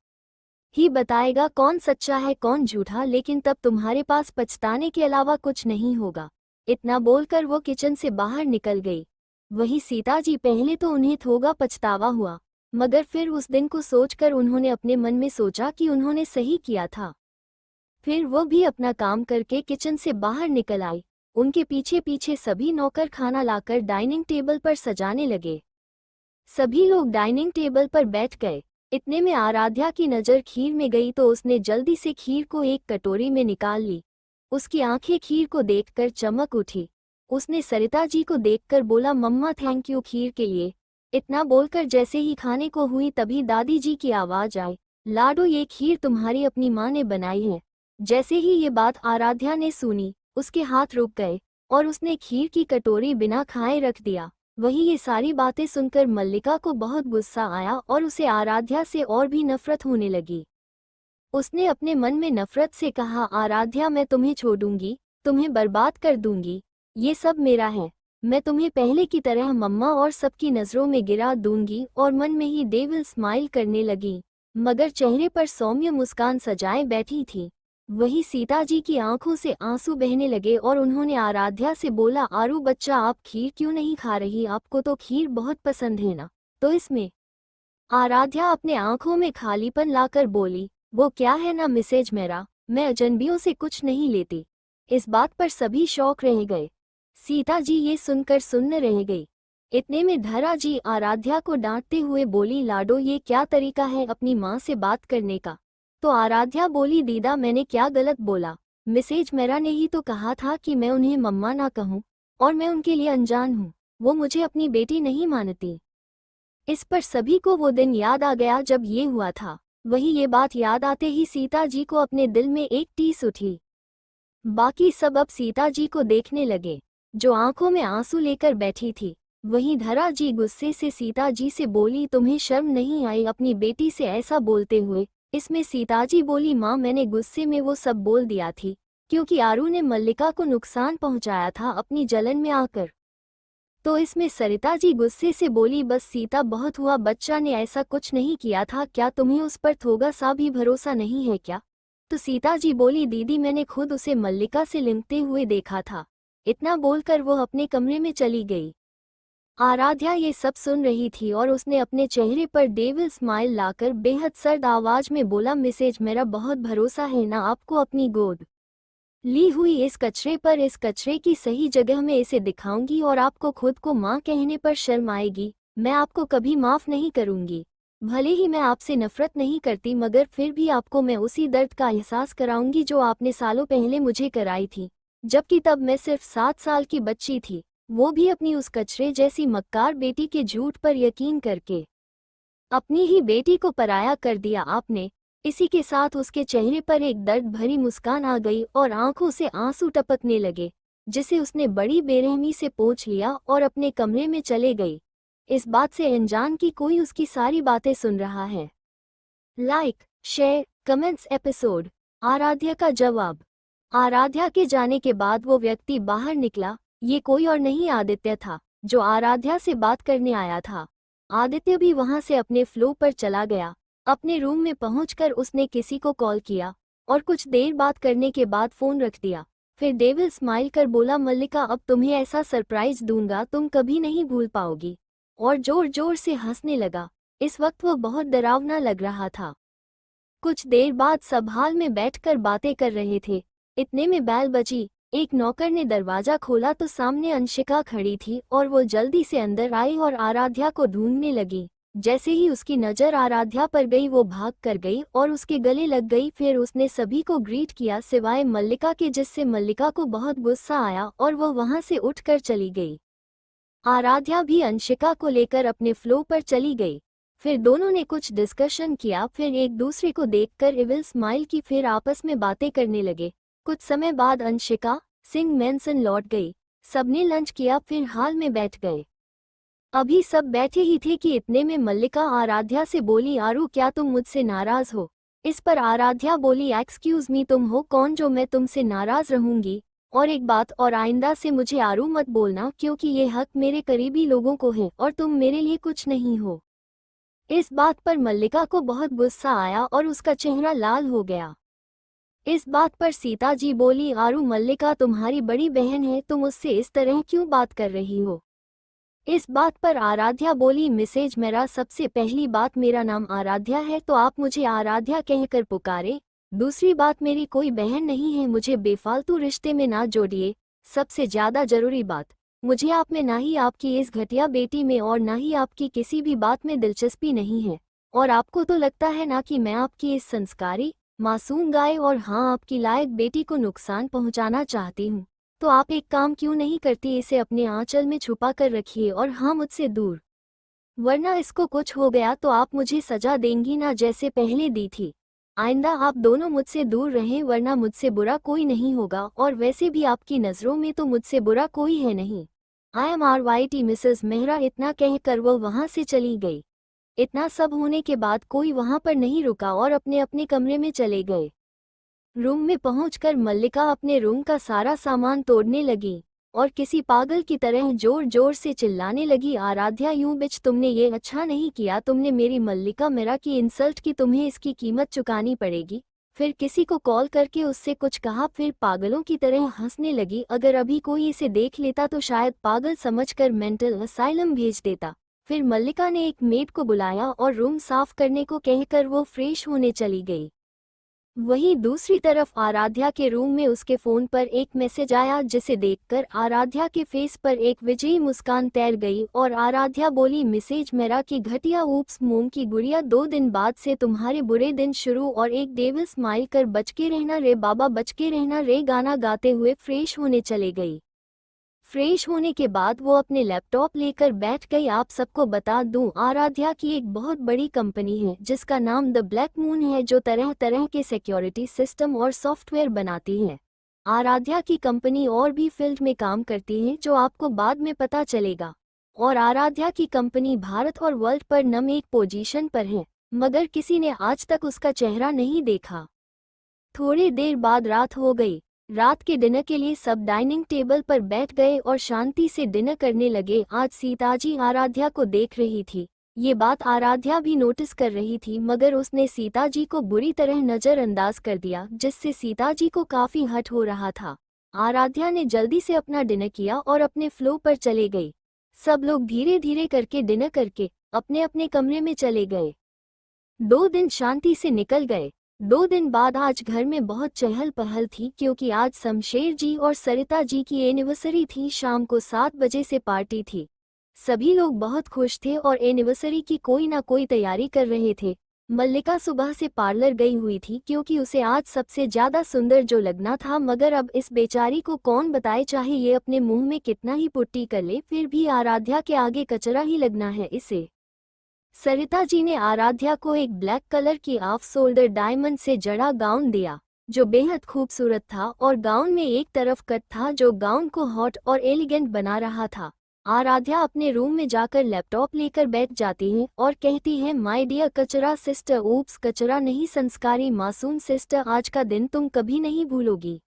ही बताएगा कौन सच्चा है कौन झूठा, लेकिन तब तुम्हारे पास पछताने के अलावा कुछ नहीं होगा। इतना बोलकर वो किचन से बाहर निकल गई। वहीं सीता जी पहले तो उन्हें थोड़ा पछतावा हुआ, मगर फिर उस दिन को सोचकर उन्होंने अपने मन में सोचा कि उन्होंने सही किया था। फिर वो भी अपना काम करके किचन से बाहर निकल आई। उनके पीछे पीछे सभी नौकर खाना लाकर डाइनिंग टेबल पर सजाने लगे। सभी लोग डाइनिंग टेबल पर बैठ गए। इतने में आराध्या की नज़र खीर में गई तो उसने जल्दी से खीर को एक कटोरी में निकाल ली। उसकी आंखें खीर को देखकर चमक उठी। उसने सरिता जी को देखकर बोला, मम्मा थैंक यू खीर के लिए। इतना बोलकर जैसे ही खाने को हुई तभी दादी जी की आवाज आई, लाडो ये खीर तुम्हारी अपनी माँ ने बनाई है। जैसे ही ये बात आराध्या ने सुनी उसके हाथ रुक गए और उसने खीर की कटोरी बिना खाए रख दिया। वहीं ये सारी बातें सुनकर मल्लिका को बहुत गुस्सा आया और उसे आराध्या से और भी नफरत होने लगी। उसने अपने मन में नफरत से कहा, आराध्या मैं तुम्हें छोड़ूंगी, तुम्हें बर्बाद कर दूंगी, ये सब मेरा है, मैं तुम्हें पहले की तरह मम्मा और सबकी नज़रों में गिरा दूंगी। और मन में ही डेविल स्माइल करने लगी, मगर चेहरे पर सौम्य मुस्कान सजाए बैठी थी। वही सीता जी की आंखों से आंसू बहने लगे और उन्होंने आराध्या से बोला, आरू बच्चा आप खीर क्यों नहीं खा रही? आपको तो खीर बहुत पसंद है ना? तो इसमें आराध्या अपने आंखों में खालीपन लाकर बोली, वो क्या है ना मिसेज मेरा, मैं अजनबियों से कुछ नहीं लेती। इस बात पर सभी शौक रह गए। सीता जी ये सुनकर सुन्न रह गई। इतने में धरा जी आराध्या को डांटते हुए बोली, लाडो ये क्या तरीका है अपनी माँ से बात करने का? तो आराध्या बोली, दीदा मैंने क्या गलत बोला? मिसेज मेरा ने ही तो कहा था कि मैं उन्हें मम्मा ना कहूँ, और मैं उनके लिए अनजान हूँ। वो मुझे अपनी बेटी नहीं मानती। इस पर सभी को वो दिन याद आ गया जब ये हुआ था। वही ये बात याद आते ही सीता जी को अपने दिल में एक टीस उठी। बाकी सब अब सीता जी को देखने लगे, जो आंखों में आंसू लेकर बैठी थी। वहीं धरा जी गुस्से से सीता जी से बोली, तुम्हें शर्म नहीं आई अपनी बेटी से ऐसा बोलते हुए? इसमें सीता जी बोली, माँ मैंने गुस्से में वो सब बोल दिया थी, क्योंकि आरू ने मल्लिका को नुकसान पहुंचाया था अपनी जलन में आकर। तो इसमें सरिता जी गुस्से से बोली, बस सीता बहुत हुआ, बच्चा ने ऐसा कुछ नहीं किया था, क्या तुम्हें उस पर थोड़ा सा भी भरोसा नहीं है क्या? तो सीता जी बोली, दीदी मैंने खुद उसे मल्लिका से लिंकते हुए देखा था। इतना बोलकर वो अपने कमरे में चली गई। आराध्या ये सब सुन रही थी और उसने अपने चेहरे पर डेविल स्माइल लाकर बेहद सर्द आवाज में बोला, मिसेज मेरा बहुत भरोसा है ना आपको अपनी गोद ली हुई इस कचरे पर। इस कचरे की सही जगह में इसे दिखाऊंगी और आपको खुद को माँ कहने पर शर्म आएगी। मैं आपको कभी माफ नहीं करूंगी। भले ही मैं आपसे नफरत नहीं करती, मगर फिर भी आपको मैं उसी दर्द का एहसास कराऊंगी जो आपने सालों पहले मुझे कराई थी, जबकि तब मैं सिर्फ 7 साल की बच्ची थी, वो भी अपनी उस कचरे जैसी मक्कार बेटी के झूठ पर यकीन करके। अपनी ही बेटी को पराया कर दिया आपने। इसी के साथ उसके चेहरे पर एक दर्द भरी मुस्कान आ गई और आंखों से आंसू टपकने लगे, जिसे उसने बड़ी बेरहमी से पोंछ लिया और अपने कमरे में चले गई, इस बात से अनजान कि कोई उसकी सारी बातें सुन रहा है। Like, share, comments. Episode Aaradhya का जवाब। आराध्या के जाने के बाद वो व्यक्ति बाहर निकला। ये कोई और नहीं आदित्य था, जो आराध्या से बात करने आया था। आदित्य भी वहां से अपने फ्लो पर चला गया। अपने रूम में पहुंचकर उसने किसी को कॉल किया और कुछ देर बात करने के बाद फोन रख दिया। फिर डेविल स्माइल कर बोला, मल्लिका अब तुम्हें ऐसा सरप्राइज दूंगा तुम कभी नहीं भूल पाओगी, और जोर जोर से हंसने लगा। इस वक्त वो बहुत डरावना लग रहा था। कुछ देर बाद सब हाल में बैठकर बातें कर रहे थे। इतने में बैल बजी। एक नौकर ने दरवाजा खोला तो सामने अंशिका खड़ी थी और वो जल्दी से अंदर आई और आराध्या को ढूंढने लगी। जैसे ही उसकी नजर आराध्या पर गई वो भाग कर गई और उसके गले लग गई। फिर उसने सभी को ग्रीट किया सिवाय मल्लिका के, जिससे मल्लिका को बहुत गुस्सा आया और वो वहां से उठकर चली गई। आराध्या भी अंशिका को लेकर अपने फ्लो पर चली गई। फिर दोनों ने कुछ डिस्कशन किया, फिर एक दूसरे को देखकर इविल स्माइल की, फिर आपस में बातें करने लगे। कुछ समय बाद अंशिका सिंह मैनसन लौट गई। सबने लंच किया, फिर हाल में बैठ गए। अभी सब बैठे ही थे कि इतने में मल्लिका आराध्या से बोली, आरू क्या तुम मुझसे नाराज हो? इस पर आराध्या बोली, एक्सक्यूज मी, तुम हो कौन जो मैं तुमसे नाराज रहूंगी? और एक बात और, आइंदा से मुझे आरू मत बोलना, क्योंकि ये हक मेरे करीबी लोगों को है और तुम मेरे लिए कुछ नहीं हो। इस बात पर मल्लिका को बहुत गुस्सा आया और उसका चेहरा लाल हो गया। इस बात पर सीता जी बोली, आरू मल्लिका तुम्हारी बड़ी बहन है, तुम उससे इस तरह क्यों बात कर रही हो? इस बात पर आराध्या बोली, मिसेज मेरा सबसे पहली बात मेरा नाम आराध्या है तो आप मुझे आराध्या कहकर पुकारे। दूसरी बात, मेरी कोई बहन नहीं है, मुझे बेफालतू रिश्ते में ना जोड़िए। सबसे ज्यादा जरूरी बात, मुझे आप में ना ही आपकी इस घटिया बेटी में और ना ही आपकी किसी भी बात में दिलचस्पी नहीं है। और आपको तो लगता है ना कि मैं आपकी इस संस्कारी, मासूम गाय और हाँ आपकी लायक बेटी को नुकसान पहुंचाना चाहती हूँ। तो आप एक काम क्यों नहीं करती, इसे अपने आंचल में छुपा कर रखिए और हाँ मुझसे दूर, वरना इसको कुछ हो गया तो आप मुझे सजा देंगी ना, जैसे पहले दी थी। आइंदा आप दोनों मुझसे दूर रहें, वरना मुझसे बुरा कोई नहीं होगा, और वैसे भी आपकी नज़रों में तो मुझसे बुरा कोई है नहीं। I am RYT Mrs Mehra. इतना कहकर वो वहां से चली गई। इतना सब होने के बाद कोई वहां पर नहीं रुका और अपने अपने कमरे में चले गए। रूम में पहुंचकर मल्लिका अपने रूम का सारा सामान तोड़ने लगी और किसी पागल की तरह जोर जोर से चिल्लाने लगी, आराध्या यूं बिच, तुमने ये अच्छा नहीं किया, तुमने मेरी मल्लिका मेरा की इंसल्ट की, तुम्हें इसकी कीमत चुकानी पड़ेगी। फिर किसी को कॉल करके उससे कुछ कहा, फिर पागलों की तरह हंसने लगी। अगर अभी कोई इसे देख लेता तो शायद पागल समझकर मेंटल असाइलम भेज देता। फिर मल्लिका ने एक मेड को बुलाया और रूम साफ करने को कहकर वो फ्रेश होने चली गई। वहीं दूसरी तरफ आराध्या के रूम में उसके फोन पर एक मैसेज आया, जिसे देखकर आराध्या के फेस पर एक विजयी मुस्कान तैर गई और आराध्या बोली, मैसेज मेरा की घटिया, ऊप्स मोम की गुड़िया, 2 दिन बाद से तुम्हारे बुरे दिन शुरू और एक डेविल स्माइल कर बच के रहना रे बाबा, बच के रहना रे गाना गाते हुए फ्रेश होने चले गई। फ्रेश होने के बाद वो अपने लैपटॉप लेकर बैठ गई। आप सबको बता दूं, आराध्या की एक बहुत बड़ी कंपनी है जिसका नाम द ब्लैक मून है, जो तरह तरह के सिक्योरिटी सिस्टम और सॉफ्टवेयर बनाती है। आराध्या की कंपनी और भी फील्ड में काम करती है जो आपको बाद में पता चलेगा। और आराध्या की कंपनी भारत और वर्ल्ड पर नंबर 1 पोजीशन पर है, मगर किसी ने आज तक उसका चेहरा नहीं देखा। थोड़ी देर बाद रात हो गई। रात के डिनर के लिए सब डाइनिंग टेबल पर बैठ गए और शांति से डिनर करने लगे। आज सीताजी आराध्या को देख रही थी। ये बात आराध्या भी नोटिस कर रही थी, मगर उसने सीताजी को बुरी तरह नज़रअंदाज कर दिया, जिससे सीताजी को काफी हर्ट हो रहा था। आराध्या ने जल्दी से अपना डिनर किया और अपने फ्लो पर चले गई। सब लोग धीरे धीरे करके डिनर करके अपने अपने कमरे में चले गए। 2 दिन शांति से निकल गए। 2 दिन बाद आज घर में बहुत चहल पहल थी, क्योंकि आज शमशेर जी और सरिता जी की एनिवर्सरी थी। शाम को 7 बजे से पार्टी थी। सभी लोग बहुत खुश थे और एनिवर्सरी की कोई ना कोई तैयारी कर रहे थे। मल्लिका सुबह से पार्लर गई हुई थी, क्योंकि उसे आज सबसे ज्यादा सुंदर जो लगना था, मगर अब इस बेचारी को कौन बताए, चाहे ये अपने मुंह में कितना ही पुट्टी कर ले, फिर भी आराध्या के आगे कचरा ही लगना है इसे। सरिता जी ने आराध्या को एक ब्लैक कलर की ऑफ शोल्डर डायमंड से जड़ा गाउन दिया, जो बेहद खूबसूरत था और गाउन में एक तरफ कट था जो गाउन को हॉट और एलिगेंट बना रहा था। आराध्या अपने रूम में जाकर लैपटॉप लेकर बैठ जाती है और कहती है, माय डियर कचरा सिस्टर, ऊप्स कचरा नहीं, संस्कारी मासूम सिस्टर, आज का दिन तुम कभी नहीं भूलोगी।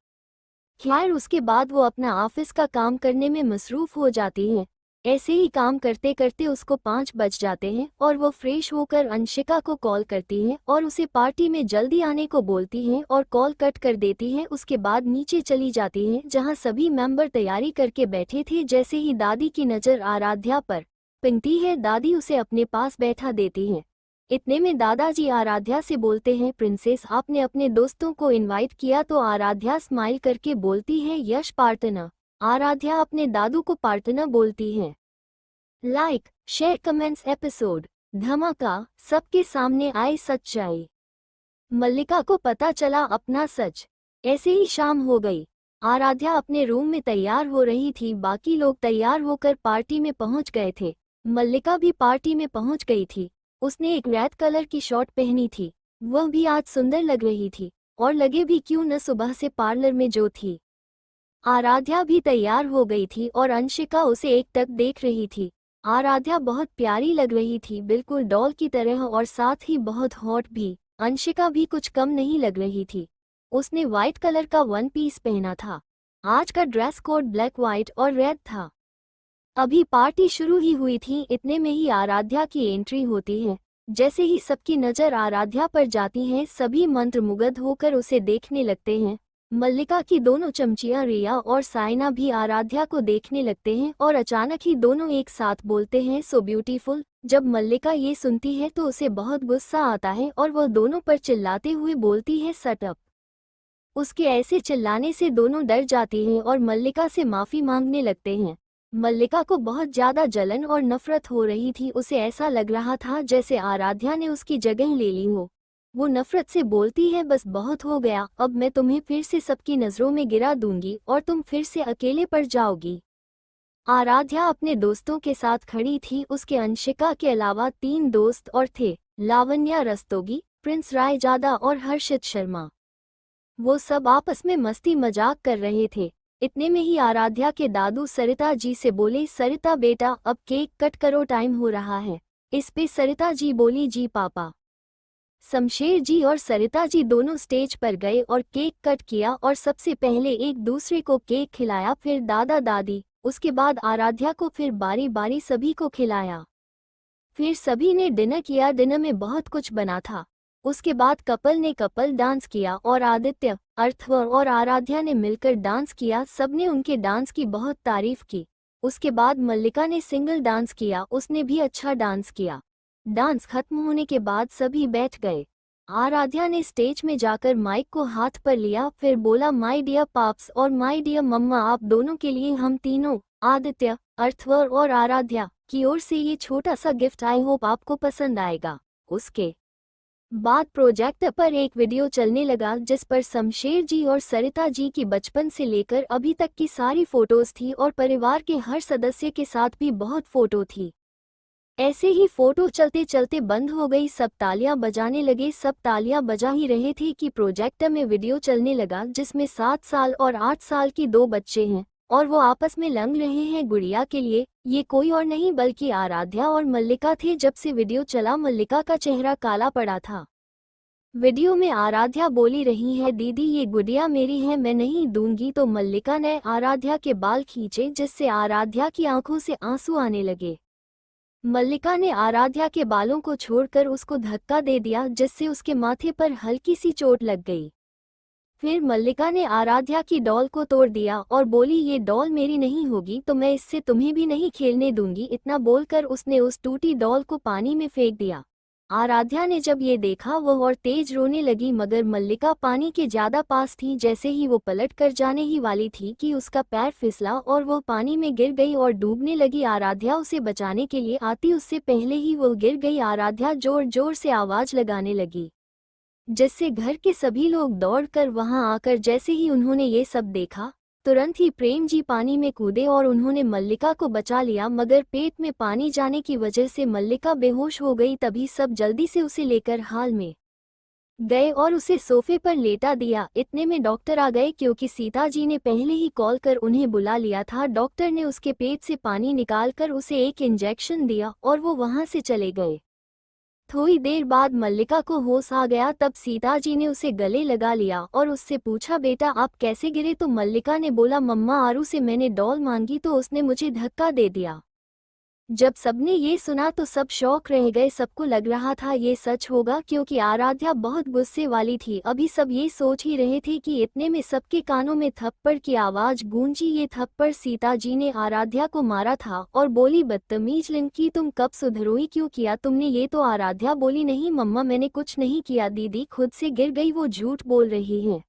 खैर, उसके बाद वो अपना ऑफिस का काम करने में मसरूफ हो जाती है। ऐसे ही काम करते करते उसको 5 बज जाते हैं और वो फ्रेश होकर अंशिका को कॉल करती है और उसे पार्टी में जल्दी आने को बोलती है और कॉल कट कर देती है। उसके बाद नीचे चली जाती है, जहां सभी मेंबर तैयारी करके बैठे थे। जैसे ही दादी की नज़र आराध्या पर पिनती है, दादी उसे अपने पास बैठा देती है। इतने में दादाजी आराध्या से बोलते हैं, प्रिंसेस, आपने अपने दोस्तों को इनवाइट किया? तो आराध्या स्माइल करके बोलती है, यश पार्टनर। आराध्या अपने दादू को पार्टनर बोलती है। Like, share, comments. एपिसोड धमाका, सबके सामने आई सच्चाई। मल्लिका को पता चला अपना सच। ऐसे ही शाम हो गई। आराध्या अपने रूम में तैयार हो रही थी। बाकी लोग तैयार होकर पार्टी में पहुंच गए थे। मल्लिका भी पार्टी में पहुंच गई थी। उसने एक रेड कलर की शॉर्ट पहनी थी। वह भी आज सुंदर लग रही थी, और लगे भी क्यों न सुबह से पार्लर में जो थी। आराध्या भी तैयार हो गई थी और अंशिका उसे एकटक देख रही थी। आराध्या बहुत प्यारी लग रही थी, बिल्कुल डॉल की तरह, और साथ ही बहुत हॉट भी। अंशिका भी कुछ कम नहीं लग रही थी। उसने व्हाइट कलर का 1 पीस पहना था। आज का ड्रेस कोड ब्लैक, व्हाइट और रेड था। अभी पार्टी शुरू ही हुई थी। इतने में ही आराध्या की एंट्री होती है। जैसे ही सबकी नज़र आराध्या पर जाती है, सभी मंत्रमुग्ध होकर उसे देखने लगते हैं। मल्लिका की दोनों चमचियां रिया और साइना भी आराध्या को देखने लगते हैं और अचानक ही दोनों एक साथ बोलते हैं, सो ब्यूटीफुल। जब मल्लिका ये सुनती है तो उसे बहुत गुस्सा आता है और वह दोनों पर चिल्लाते हुए बोलती है, शट अप। उसके ऐसे चिल्लाने से दोनों डर जाती हैं और मल्लिका से माफी मांगने लगते हैं। मल्लिका को बहुत ज्यादा जलन और नफरत हो रही थी। उसे ऐसा लग रहा था जैसे आराध्या ने उसकी जगह ले ली हो। वो नफरत से बोलती है, बस बहुत हो गया, अब मैं तुम्हें फिर से सबकी नज़रों में गिरा दूंगी और तुम फिर से अकेले पड़ जाओगी। आराध्या अपने दोस्तों के साथ खड़ी थी। उसके अंशिका के अलावा 3 दोस्त और थे, लावण्या रस्तोगी, प्रिंस रायजादा और हर्षित शर्मा। वो सब आपस में मस्ती मजाक कर रहे थे। इतने में ही आराध्या के दादू सरिता जी से बोले, सरिता बेटा, अब केक कट करो, टाइम हो रहा है। इस पे सरिता जी बोली, जी पापा। शमशेर जी और सरिता जी दोनों स्टेज पर गए और केक कट किया और सबसे पहले एक दूसरे को केक खिलाया, फिर दादा दादी, उसके बाद आराध्या को, फिर बारी बारी सभी को खिलाया। फिर सभी ने डिनर किया। डिनर में बहुत कुछ बना था। उसके बाद कपल ने कपल डांस किया और आदित्य, अर्थवर और आराध्या ने मिलकर डांस किया। सबने उनके डांस की बहुत तारीफ की। उसके बाद मल्लिका ने सिंगल डांस किया, उसने भी अच्छा डांस किया। डांस खत्म होने के बाद सभी बैठ गए। आराध्या ने स्टेज में जाकर माइक को हाथ पर लिया, फिर बोला, माय डियर पाप्स और माय डियर मम्मा, आप दोनों के लिए हम तीनों, आदित्य, अर्थवर और आराध्या की ओर से ये छोटा सा गिफ्ट, आई होप आपको पसंद आएगा। उसके बाद प्रोजेक्टर पर एक वीडियो चलने लगा जिस पर शमशेर जी और सरिता जी की बचपन से लेकर अभी तक की सारी फोटोज थी और परिवार के हर सदस्य के साथ भी बहुत फोटो थी। ऐसे ही फोटो चलते चलते बंद हो गई, सब तालियां बजाने लगे। सब तालियां बजा ही रहे थे कि प्रोजेक्टर में वीडियो चलने लगा जिसमें 7 साल और 8 साल की 2 बच्चे हैं और वो आपस में लंग रहे हैं गुड़िया के लिए। ये कोई और नहीं बल्कि आराध्या और मल्लिका थे। जब से वीडियो चला मल्लिका का चेहरा काला पड़ा था। वीडियो में आराध्या बोली रही है, दीदी ये गुड़िया मेरी है, मैं नहीं दूंगी। तो मल्लिका ने आराध्या के बाल खींचे जिससे आराध्या की आंखों से आंसू आने लगे। मल्लिका ने आराध्या के बालों को छोड़कर उसको धक्का दे दिया जिससे उसके माथे पर हल्की सी चोट लग गई। फिर मल्लिका ने आराध्या की डॉल को तोड़ दिया और बोली, ये डॉल मेरी नहीं होगी तो मैं इससे तुम्हें भी नहीं खेलने दूंगी। इतना बोलकर उसने उस टूटी डॉल को पानी में फेंक दिया। आराध्या ने जब ये देखा वह और तेज रोने लगी, मगर मल्लिका पानी के ज्यादा पास थी। जैसे ही वो पलट कर जाने ही वाली थी कि उसका पैर फिसला और वह पानी में गिर गई और डूबने लगी। आराध्या उसे बचाने के लिए आती उससे पहले ही वो गिर गई। आराध्या जोर जोर से आवाज लगाने लगी जिससे घर के सभी लोग दौड़कर वहां आकर, जैसे ही उन्होंने ये सब देखा तुरंत ही प्रेम जी पानी में कूदे और उन्होंने मल्लिका को बचा लिया, मगर पेट में पानी जाने की वजह से मल्लिका बेहोश हो गई। तभी सब जल्दी से उसे लेकर हॉल में गए और उसे सोफे पर लेटा दिया। इतने में डॉक्टर आ गए क्योंकि सीता जी ने पहले ही कॉल कर उन्हें बुला लिया था। डॉक्टर ने उसके पेट से पानी निकालकर उसे एक इंजेक्शन दिया और वो वहां से चले गए। थोड़ी देर बाद मल्लिका को होश आ गया। तब सीता जी ने उसे गले लगा लिया और उससे पूछा, बेटा आप कैसे गिरे? तो मल्लिका ने बोला, मम्मा आरू से मैंने डॉल मांगी तो उसने मुझे धक्का दे दिया। जब सबने ये सुना तो सब शौक रह गए। सबको लग रहा था ये सच होगा क्योंकि आराध्या बहुत गुस्से वाली थी। अभी सब ये सोच ही रहे थे कि इतने में सबके कानों में थप्पड़ की आवाज गूंजी। ये थप्पड़ सीता जी ने आराध्या को मारा था और बोली, बदतमीज लड़की, तुम कब सुधरोई? क्यों किया तुमने ये? तो आराध्या बोली, नहीं मम्मा मैंने कुछ नहीं किया, दीदी खुद से गिर गई, वो झूठ बोल रही है।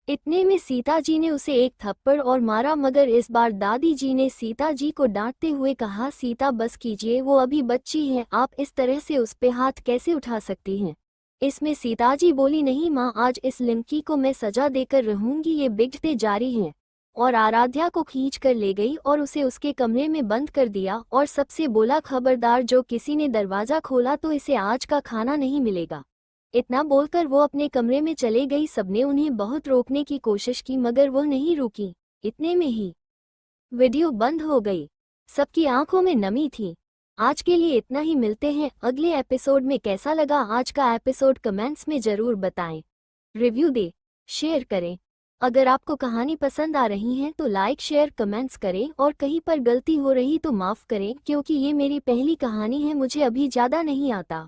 इतने में सीता जी ने उसे एक थप्पड़ और मारा, मगर इस बार दादी जी ने सीता जी को डांटते हुए कहा, सीता बस कीजिए, वो अभी बच्ची है, आप इस तरह से उस पे हाथ कैसे उठा सकती हैं? इसमें सीता जी बोली, नहीं माँ, आज इस लड़की को मैं सजा देकर रहूंगी। ये बिगड़ते जारी है और आराध्या को खींच कर ले गई और उसे उसके कमरे में बंद कर दिया और सबसे बोला, खबरदार जो किसी ने दरवाजा खोला तो इसे आज का खाना नहीं मिलेगा। इतना बोलकर वो अपने कमरे में चले गई। सबने उन्हें बहुत रोकने की कोशिश की मगर वो नहीं रुकी। इतने में ही वीडियो बंद हो गई। सबकी आंखों में नमी थी। आज के लिए इतना ही, मिलते हैं अगले एपिसोड में। कैसा लगा आज का एपिसोड कमेंट्स में जरूर बताएं। रिव्यू दे, शेयर करें। अगर आपको कहानी पसंद आ रही है तो लाइक शेयर कमेंट्स करें और कहीं पर गलती हो रही तो माफ करें क्योंकि ये मेरी पहली कहानी है, मुझे अभी ज्यादा नहीं आता।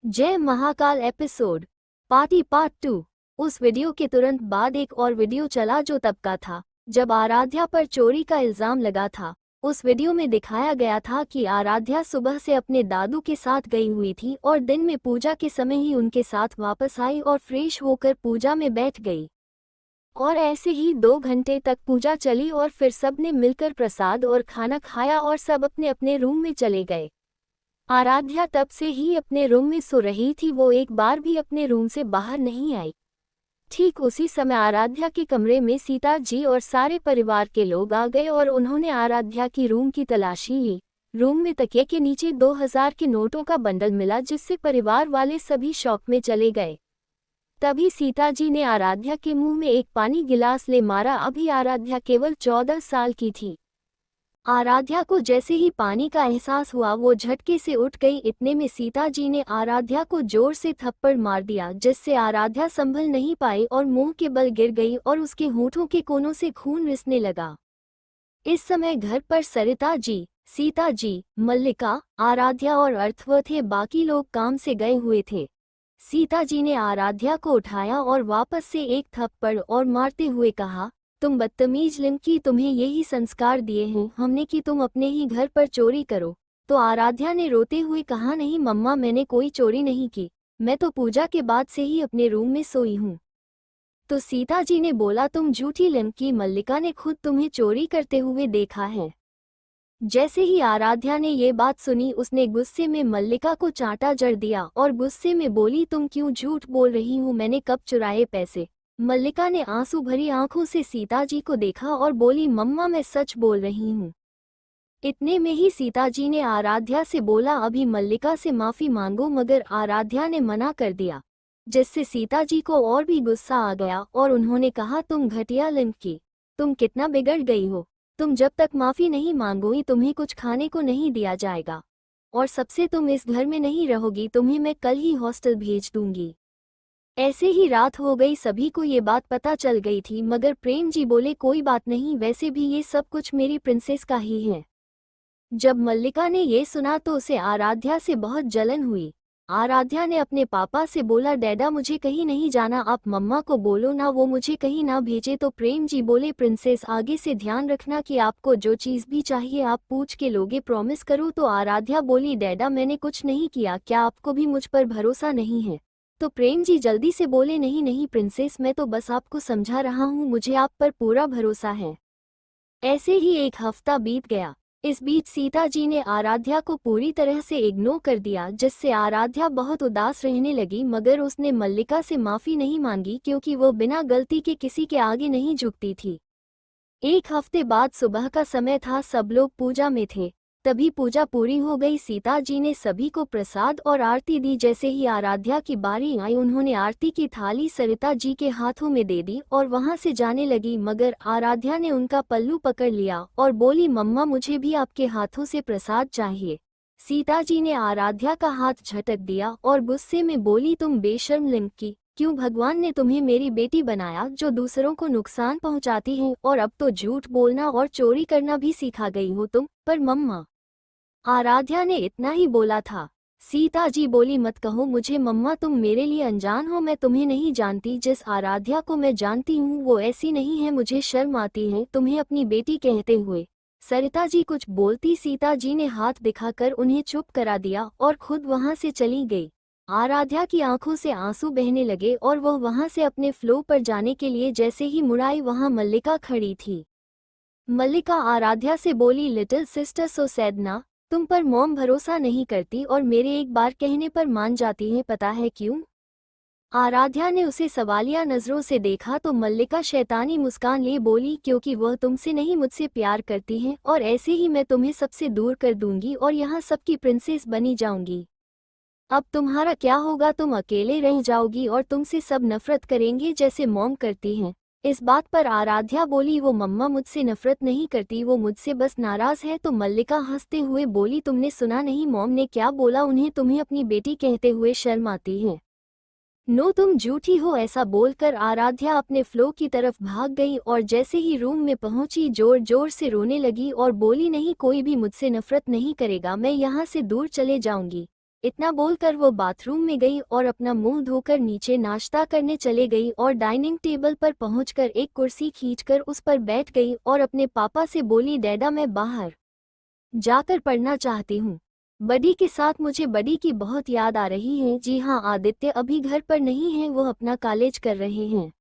जय महाकाल एपिसोड पार्टी पार्ट 2। उस वीडियो के तुरंत बाद एक और वीडियो चला जो तब का था जब आराध्या पर चोरी का इल्जाम लगा था। उस वीडियो में दिखाया गया था कि आराध्या सुबह से अपने दादू के साथ गई हुई थी और दिन में पूजा के समय ही उनके साथ वापस आई और फ्रेश होकर पूजा में बैठ गई। और ऐसे ही 2 घंटे तक पूजा चली और फिर सब ने मिलकर प्रसाद और खाना खाया और सब अपने अपने रूम में चले गए। आराध्या तब से ही अपने रूम में सो रही थी, वो एक बार भी अपने रूम से बाहर नहीं आई। ठीक उसी समय आराध्या के कमरे में सीता जी और सारे परिवार के लोग आ गए और उन्होंने आराध्या की रूम की तलाशी ली। रूम में तकिए के नीचे 2000 के नोटों का बंडल मिला जिससे परिवार वाले सभी शौक में चले गए। तभी सीता जी ने आराध्या के मुंह में एक पानी गिलास ले मारा। अभी आराध्या केवल 14 साल की थी। आराध्या को जैसे ही पानी का एहसास हुआ वो झटके से उठ गई। इतने में सीता जी ने आराध्या को जोर से थप्पड़ मार दिया जिससे आराध्या संभल नहीं पाई और मुंह के बल गिर गई और उसके होठों के कोनों से खून रिसने लगा। इस समय घर पर सरिता जी, सीता जी, मल्लिका, आराध्या और अर्थव थे। बाकी लोग काम से गए हुए थे। सीता जी ने आराध्या को उठाया और वापस से एक थप्पड़ और मारते हुए कहा, तुम बदतमीज लड़की, तुम्हें यही संस्कार दिए हैं हमने कि तुम अपने ही घर पर चोरी करो। तो आराध्या ने रोते हुए कहा, नहीं मम्मा, मैंने कोई चोरी नहीं की, मैं तो पूजा के बाद से ही अपने रूम में सोई हूँ। तो सीता जी ने बोला, तुम झूठी लड़की, मल्लिका ने खुद तुम्हें चोरी करते हुए देखा है। जैसे ही आराध्या ने ये बात सुनी, उसने गुस्से में मल्लिका को चांटा जड़ दिया और गुस्से में बोली, तुम क्यों झूठ बोल रही हो, मैंने कब चुराए पैसे। मल्लिका ने आंसू भरी आंखों से सीता जी को देखा और बोली, मम्मा मैं सच बोल रही हूँ। इतने में ही सीता जी ने आराध्या से बोला, अभी मल्लिका से माफी मांगो, मगर आराध्या ने मना कर दिया, जिससे सीता जी को और भी गुस्सा आ गया और उन्होंने कहा, तुम घटिया लड़की, तुम कितना बिगड़ गई हो। तुम जब तक माफी नहीं मांगोगी तुम्हें कुछ खाने को नहीं दिया जाएगा, और सबसे तुम इस घर में नहीं रहोगी, तुम्हें मैं कल ही हॉस्टल भेज दूंगी। ऐसे ही रात हो गई। सभी को ये बात पता चल गई थी, मगर प्रेम जी बोले, कोई बात नहीं, वैसे भी ये सब कुछ मेरी प्रिंसेस का ही है। जब मल्लिका ने ये सुना तो उसे आराध्या से बहुत जलन हुई। आराध्या ने अपने पापा से बोला, डैडा मुझे कहीं नहीं जाना, आप मम्मा को बोलो ना वो मुझे कहीं ना भेजे। तो प्रेम जी बोले, प्रिंसेस आगे से ध्यान रखना कि आपको जो चीज़ भी चाहिए आप पूछ के लोगे, प्रॉमिस करो। तो आराध्या बोली, डैडा मैंने कुछ नहीं किया, क्या आपको भी मुझ पर भरोसा नहीं है। तो प्रेम जी जल्दी से बोले, नहीं नहीं प्रिंसेस, मैं तो बस आपको समझा रहा हूँ, मुझे आप पर पूरा भरोसा है। ऐसे ही एक हफ्ता बीत गया। इस बीच सीता जी ने आराध्या को पूरी तरह से इग्नोर कर दिया, जिससे आराध्या बहुत उदास रहने लगी, मगर उसने मल्लिका से माफी नहीं मांगी क्योंकि वो बिना गलती के किसी के आगे नहीं झुकती थी। एक हफ्ते बाद सुबह का समय था, सब लोग पूजा में थे। तभी पूजा पूरी हो गई। सीता जी ने सभी को प्रसाद और आरती दी। जैसे ही आराध्या की बारी आई, उन्होंने आरती की थाली सरिता जी के हाथों में दे दी और वहां से जाने लगी, मगर आराध्या ने उनका पल्लू पकड़ लिया और बोली, मम्मा मुझे भी आपके हाथों से प्रसाद चाहिए। सीता जी ने आराध्या का हाथ झटक दिया और गुस्से में बोली, तुम बेशर्म लड़की, क्यों भगवान ने तुम्हें मेरी बेटी बनाया जो दूसरों को नुकसान पहुंचाती है, और अब तो झूठ बोलना और चोरी करना भी सिखा गई हो तुम। पर मम्मा, आराध्या ने इतना ही बोला था। सीता जी बोली, मत कहो मुझे मम्मा, तुम मेरे लिए अनजान हो, मैं तुम्हें नहीं जानती। जिस आराध्या को मैं जानती हूँ वो ऐसी नहीं है, मुझे शर्म आती है तुम्हें अपनी बेटी कहते हुए। सरिता जी कुछ बोलती, सीता जी ने हाथ दिखाकर उन्हें चुप करा दिया और खुद वहां से चली गई। आराध्या की आंखों से आंसू बहने लगे और वह वहां से अपने फ्लो पर जाने के लिए जैसे ही मुड़ाई, वहां मल्लिका खड़ी थी। मल्लिका आराध्या से बोली, लिटिल सिस्टर सो सैड ना, तुम पर मॉम भरोसा नहीं करती और मेरे एक बार कहने पर मान जाती है, पता है क्यों। आराध्या ने उसे सवालिया नजरों से देखा तो मल्लिका शैतानी मुस्कान लिए बोली, क्योंकि वह तुमसे नहीं मुझसे प्यार करती है, और ऐसे ही मैं तुम्हें सबसे दूर कर दूंगी और यहाँ सबकी प्रिंसेस बनी जाऊंगी। अब तुम्हारा क्या होगा, तुम अकेले रह जाओगी और तुमसे सब नफरत करेंगे जैसे मॉम करती हैं। इस बात पर आराध्या बोली, वो मम्मा मुझसे नफरत नहीं करती, वो मुझसे बस नाराज है। तो मल्लिका हंसते हुए बोली, तुमने सुना नहीं मॉम ने क्या बोला, उन्हें तुम्हें अपनी बेटी कहते हुए शर्म आती है। नो तुम झूठी हो। ऐसा बोलकर आराध्या अपने फ्लो की तरफ भाग गई और जैसे ही रूम में पहुंची जोर जोर से रोने लगी और बोली, नहीं कोई भी मुझसे नफरत नहीं करेगा, मैं यहाँ से दूर चले जाऊंगी। इतना बोलकर वो बाथरूम में गई और अपना मुंह धोकर नीचे नाश्ता करने चले गई और डाइनिंग टेबल पर पहुंचकर एक कुर्सी खींचकर उस पर बैठ गई और अपने पापा से बोली, डैडा मैं बाहर जाकर पढ़ना चाहती हूँ। बडी के साथ मुझे बडी की बहुत याद आ रही है। जी हाँ, आदित्य अभी घर पर नहीं है, वो अपना कॉलेज कर रहे हैं।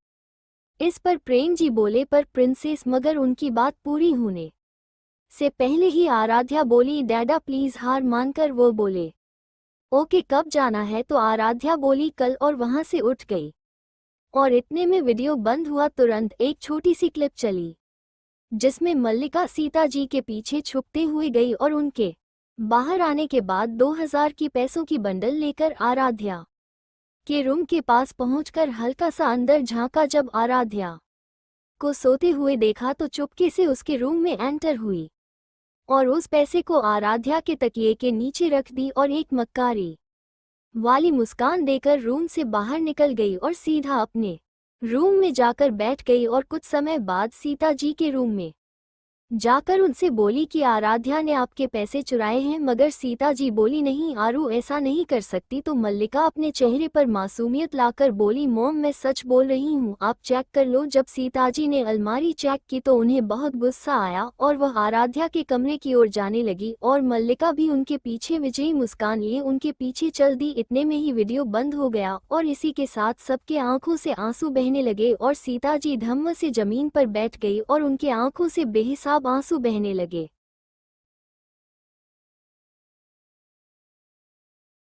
इस पर प्रेम जी बोले, पर प्रिंसेस, मगर उनकी बात पूरी होने से पहले ही आराध्या बोली, डैडा प्लीज। हार मानकर वो बोले, ओके कब जाना है। तो आराध्या बोली, कल, और वहां से उठ गई। और इतने में वीडियो बंद हुआ। तुरंत एक छोटी सी क्लिप चली जिसमें मल्लिका सीता जी के पीछे छुपते हुए गई और उनके बाहर आने के बाद 2000 की पैसों की बंडल लेकर आराध्या के रूम के पास पहुंचकर हल्का सा अंदर झांका। जब आराध्या को सोते हुए देखा तो चुपके से उसके रूम में एंटर हुई और उस पैसे को आराध्या के तकिए के नीचे रख दी और एक मक्कारी वाली मुस्कान देकर रूम से बाहर निकल गई और सीधा अपने रूम में जाकर बैठ गई। और कुछ समय बाद सीता जी के रूम में जाकर उनसे बोली कि आराध्या ने आपके पैसे चुराए हैं, मगर सीता जी बोली नहीं आरू ऐसा नहीं कर सकती। तो मल्लिका अपने चेहरे पर मासूमियत लाकर बोली मॉम मैं सच बोल रही हूँ, आप चेक कर लो। जब सीता जी ने अलमारी चेक की तो उन्हें बहुत गुस्सा आया और वह आराध्या के कमरे की ओर जाने लगी और मल्लिका भी उनके पीछे विजयी मुस्कान लिए उनके पीछे चल दी। इतने में ही वीडियो बंद हो गया और इसी के साथ सबके आंखों से आंसू बहने लगे और सीता जी धम्म से जमीन पर बैठ गई और उनके आंखों से बेहिसाब आंसू बहने लगे।